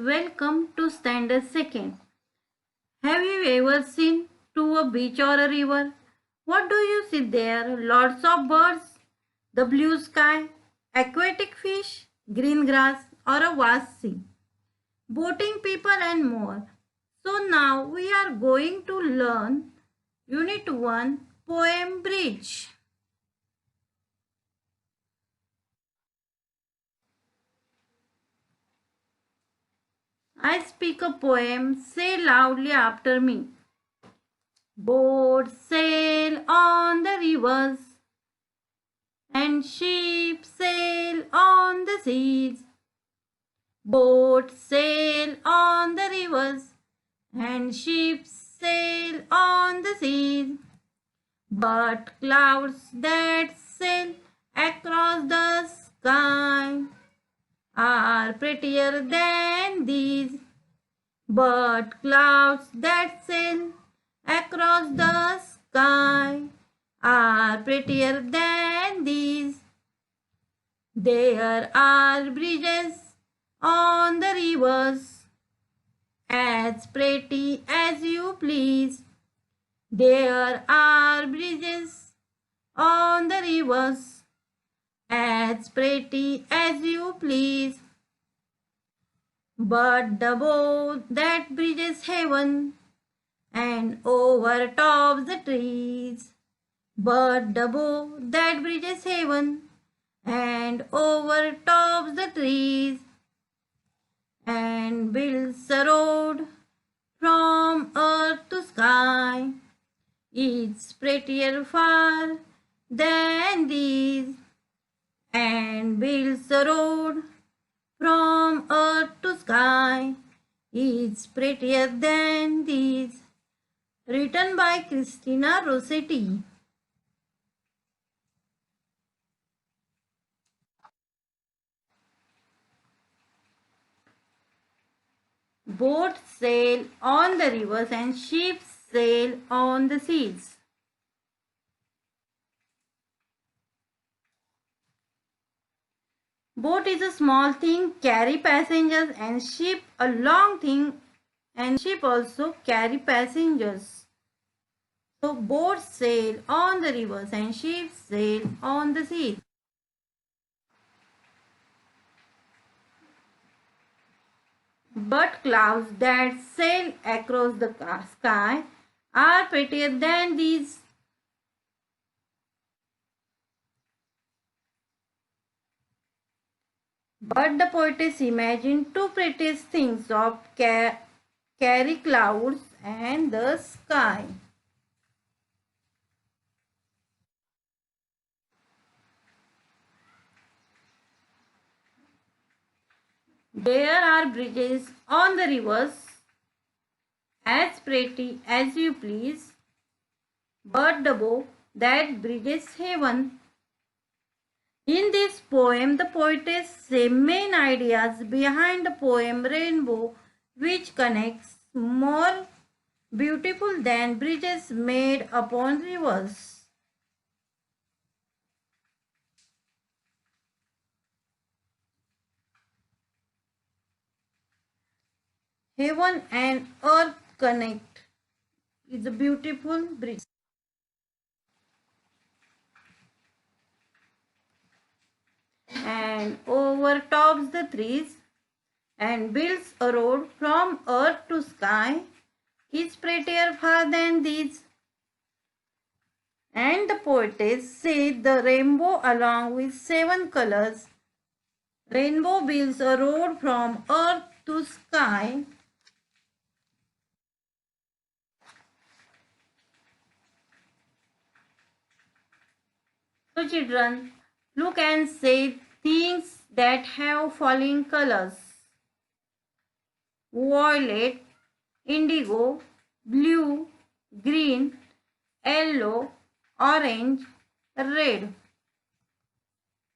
Welcome to Standard Second. Have you ever seen to a beach or a river? What do you see there? Lots of birds, the blue sky, aquatic fish, green grass, or a vast sea, boating people and more. So now we are going to learn Unit 1 Poem Bridge. I speak a poem, say loudly after me. Boats sail on the rivers and ships sail on the seas. Boats sail on the rivers and ships sail on the seas. But clouds that sail across the sky are prettier than these. But clouds that sail across the sky are prettier than these. There are bridges on the rivers, as pretty as you please. There are bridges on the rivers, as pretty as you please. But the boat that bridges heaven and overtops the trees. But the boat that bridges heaven and overtops the trees and builds a road from earth to sky. It's prettier far than these and builds a road from earth to sky. It's prettier than these. Written by Christina Rossetti. Boats sail on the rivers and ships sail on the seas. Boat is a small thing, carry passengers, and ship a long thing, and ship also carry passengers. So boats sail on the rivers and ships sail on the seas. But clouds that sail across the sky are prettier than these. But the poetess imagined two prettiest things of carry clouds and the sky. There are bridges on the rivers, as pretty as you please, but the boat that bridges heaven. In this poem, the poetess says main ideas behind the poem Rainbow, which connects more beautiful than bridges made upon rivers. Heaven and earth connect is a beautiful bridge. And overtops the trees and builds a road from earth to sky is prettier far than these. And the poetess said the rainbow along with 7 colors. Rainbow builds a road from earth to sky. So children, look and say things that have falling colors. Violet, indigo, blue, green, yellow, orange, red.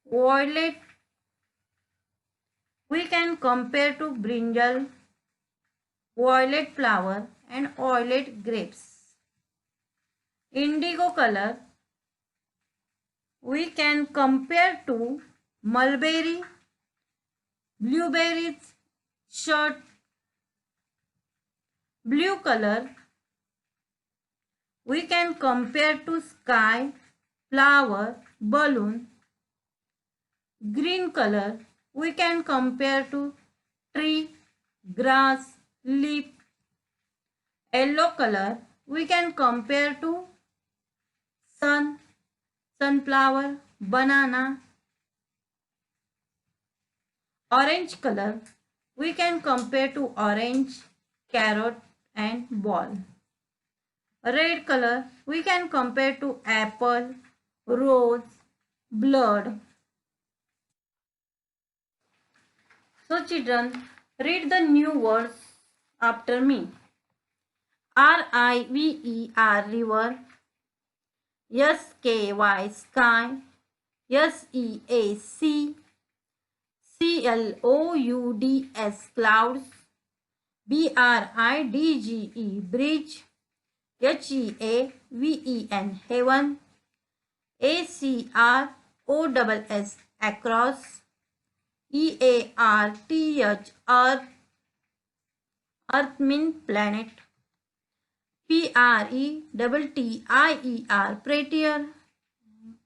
Violet we can compare to brinjal, violet flower and violet grapes. Indigo color we can compare to mulberry, blueberries, shot Blue color we can compare to sky, flower, balloon. Green color we can compare to tree, grass, leaf. Yellow color we can compare to sun, sunflower, banana. Orange color we can compare to orange, carrot and ball. Red color we can compare to apple, rose, blood. So children, read the new words after me. River, river. Sky, sky. Seac, clouds. Clouds. Bridge, bridge. Heaven. Across, across. Earth, earth. Earth means planet. Prettier, prettier.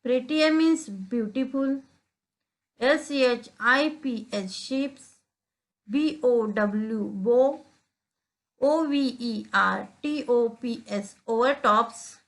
Prettier means beautiful. Ships, ships. Bow. Overtops. Overtops.